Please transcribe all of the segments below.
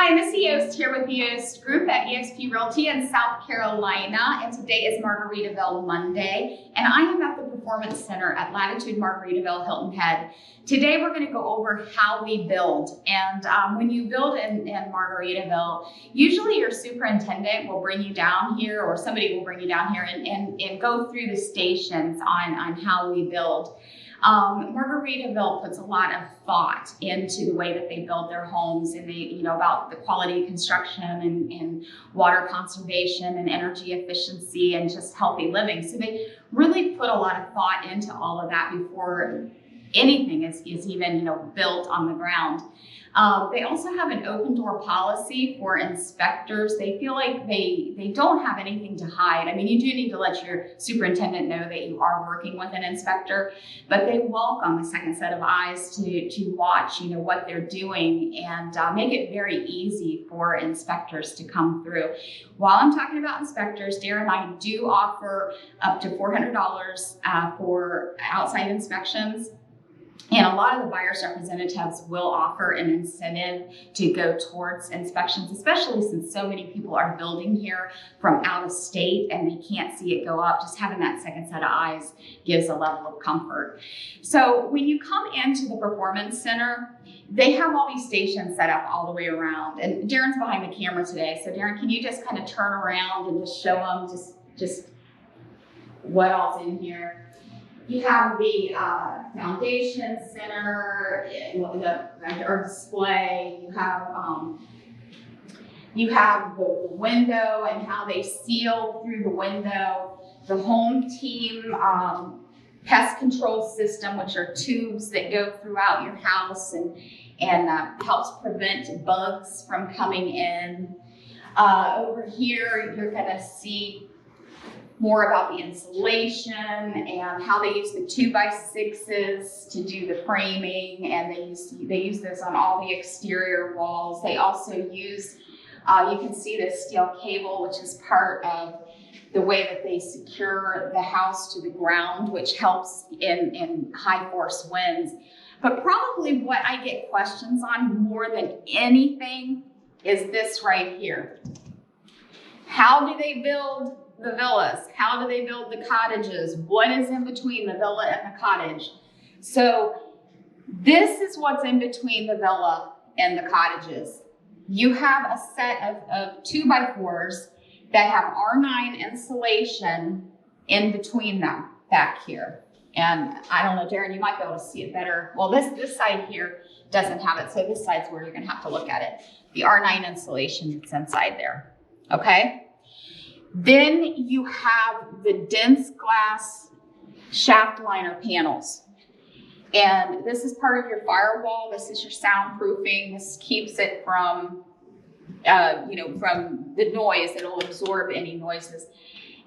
Hi, Missy Yost here with the Yost Group at EXP Realty in South Carolina, and today is Margaritaville Monday, and I am at the Performance Center at Latitude Margaritaville Hilton Head. Today we're going to go over how we build, and when you build in Margaritaville, usually your superintendent will bring you down here, or somebody will bring you down here and go through the stations on how we build. Margaritaville puts a lot of thought into the way that they build their homes, and about the quality of construction and water conservation and energy efficiency and just healthy living. So they really put a lot of thought into all of that before anything is even built on the ground. They also have an open door policy for inspectors. They feel like they don't have anything to hide. I mean, you do need to let your superintendent know that you are working with an inspector, but they welcome a second set of eyes to watch what they're doing and make it very easy for inspectors to come through. While I'm talking about inspectors, Darren and I do offer up to $400 for outside inspections. And a lot of the buyer's representatives will offer an incentive to go towards inspections, especially since so many people are building here from out of state and they can't see it go up. Just having that second set of eyes gives a level of comfort. So when you come into the Performance Center, they have all these stations set up all the way around. And Darren's behind the camera today. So Darren, can you just kind of turn around and just show them just what all's in here? You have the foundation center, or display. You have the window and how they seal through the window. The home team pest control system, which are tubes that go throughout your house and helps prevent bugs from coming in. Over here, you're going to see more about the insulation and how they use the 2x6s to do the framing, and they use this on all the exterior walls. They also use, you can see this steel cable, which is part of the way that they secure the house to the ground, which helps in high force winds. But probably what I get questions on more than anything is this right here. How do they build the villas? How do they build the cottages? What is in between the villa and the cottage? So this is what's in between the villa and the cottages. You have a set of 2x4s that have R9 insulation in between them back here. And I don't know, Darren, you might be able to see it better. Well, this side here doesn't have it, so this side's where you're gonna have to look at it. The R9 insulation that's inside there, okay? Then you have the dense glass shaft liner panels. And this is part of your firewall. This is your soundproofing. This keeps it from, from the noise. It'll absorb any noises.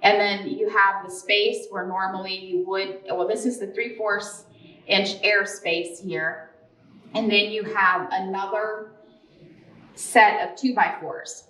And then you have the space where normally you would, well, this is the 3/4 inch air space here. And then you have another set of 2x4s.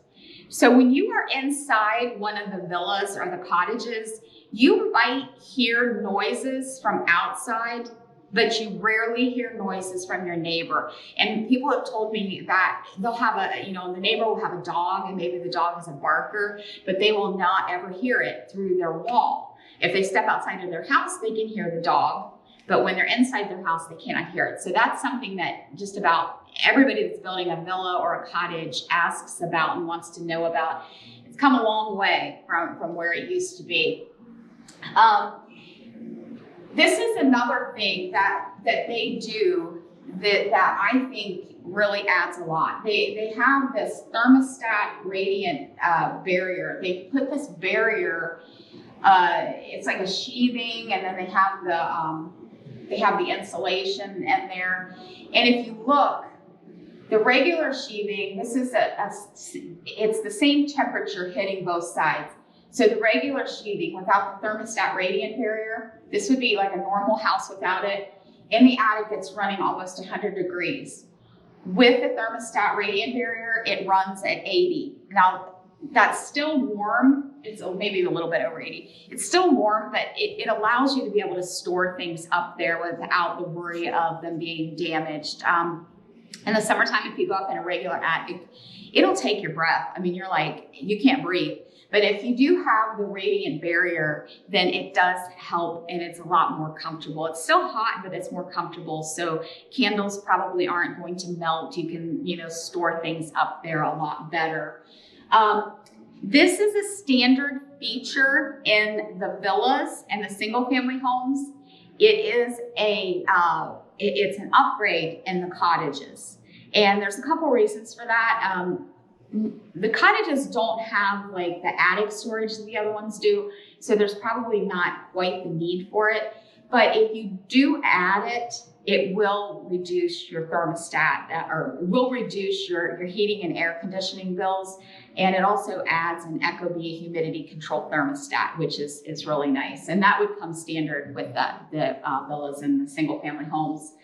So when you are inside one of the villas or the cottages, you might hear noises from outside, but you rarely hear noises from your neighbor. And people have told me that they'll have the neighbor will have a dog, and maybe the dog is a barker, but they will not ever hear it through their wall. If they step outside of their house, they can hear the dog, but when they're inside their house, they cannot hear it. So that's something that just about everybody that's building a villa or a cottage asks about and wants to know about. It's come a long way from where it used to be. This is another thing that they do that I think really adds a lot. They have this thermostat radiant barrier. They put this barrier, it's like a sheathing, and then they have the insulation in there. And if you look, the regular sheathing, this is it's the same temperature hitting both sides. So the regular sheathing without the thermostat radiant barrier, this would be like a normal house without it. In the attic, it's running almost 100 degrees. With the thermostat radiant barrier, it runs at 80. Now, that's still warm. It's maybe a little bit over 80. It's still warm, but it allows you to be able to store things up there without the worry of them being damaged. In the summertime, if you go up in a regular attic, it'll take your breath. I mean, you're like, you can't breathe. But if you do have the radiant barrier, then it does help and it's a lot more comfortable. It's still hot, but it's more comfortable. So candles probably aren't going to melt. You can, store things up there a lot better. This is a standard feature in the villas and the single family homes. It's an upgrade in the cottages. And there's a couple reasons for that. The cottages don't have like the attic storage that the other ones do, so there's probably not quite the need for it. But if you do add it, it will reduce your thermostat or will reduce your heating and air conditioning bills. And it also adds an Ecobee humidity control thermostat, which is really nice. And that would come standard with the villas and the single family homes.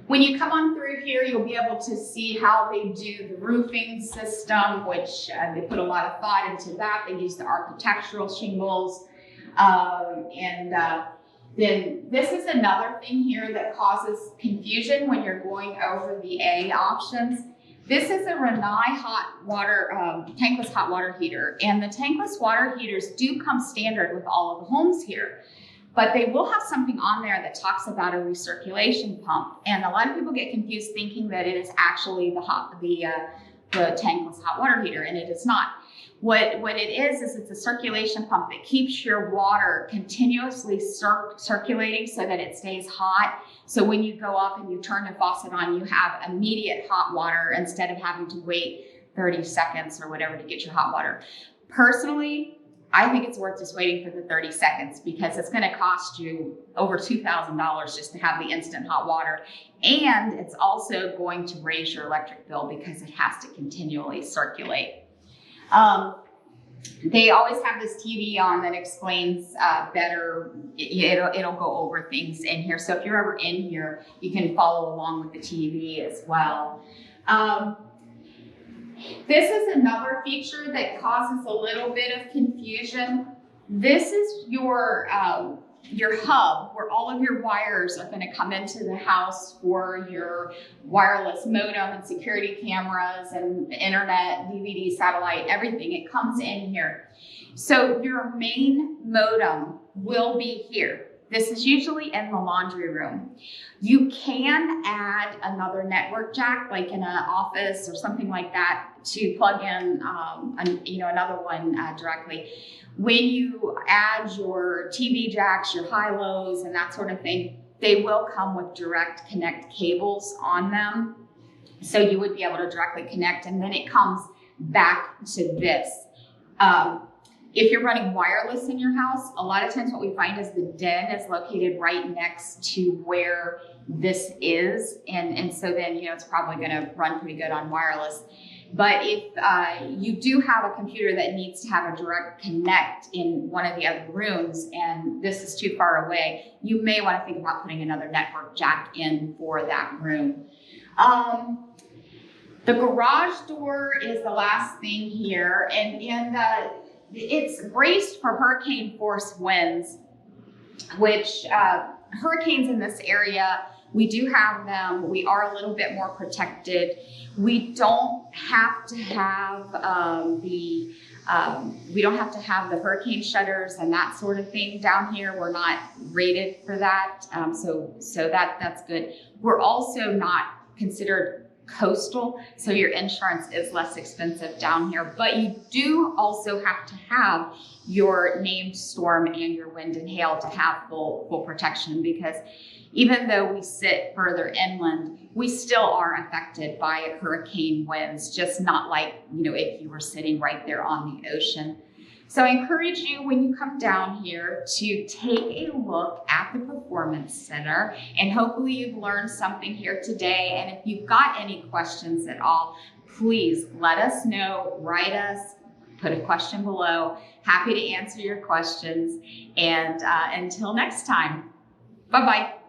When you come on through here, you'll be able to see how they do the roofing system, which they put a lot of thought into that. They use the architectural shingles. Then this is another thing here that causes confusion when you're going over the A options. This is a Renai tankless hot water heater. And the tankless water heaters do come standard with all of the homes here. But they will have something on there that talks about a recirculation pump. And a lot of people get confused thinking that it is actually the tankless hot water heater, and it is not. What it is it's a circulation pump that keeps your water continuously circulating so that it stays hot. So when you go up and you turn the faucet on, you have immediate hot water instead of having to wait 30 seconds or whatever to get your hot water. Personally, I think it's worth just waiting for the 30 seconds because it's going to cost you over $2,000 just to have the instant hot water. And it's also going to raise your electric bill because it has to continually circulate. They always have this TV on that explains better. It'll go over things in here. So if you're ever in here, you can follow along with the TV as well. This is another feature that causes a little bit of confusion. This is your hub where all of your wires are going to come into the house for your wireless modem and security cameras and internet, DVD, satellite, everything. It comes in here. So your main modem will be here. This is usually in the laundry room. You can add another network jack, like in an office or something like that, to plug in another one directly. When you add your TV jacks, your high-lows, and that sort of thing, they will come with direct connect cables on them. So you would be able to directly connect, and then it comes back to this. If you're running wireless in your house, a lot of times what we find is the den is located right next to where this is. And so then, it's probably going to run pretty good on wireless. But if you do have a computer that needs to have a direct connect in one of the other rooms and this is too far away, you may want to think about putting another network jack in for that room. The garage door is the last thing here, and it's braced for hurricane force winds, which hurricanes in this area, we do have them. We are a little bit more protected. We don't have to have the hurricane shutters and that sort of thing down here. We're not rated for that, so that's good. We're also not considered coastal, so your insurance is less expensive down here, but you do also have to have your named storm and your wind and hail to have full protection, because even though we sit further inland, we still are affected by hurricane winds, just not like, if you were sitting right there on the ocean. So I encourage you, when you come down here, to take a look at the Performance Center, and hopefully you've learned something here today. And if you've got any questions at all, please let us know, write us, put a question below. Happy to answer your questions. And until next time, bye-bye.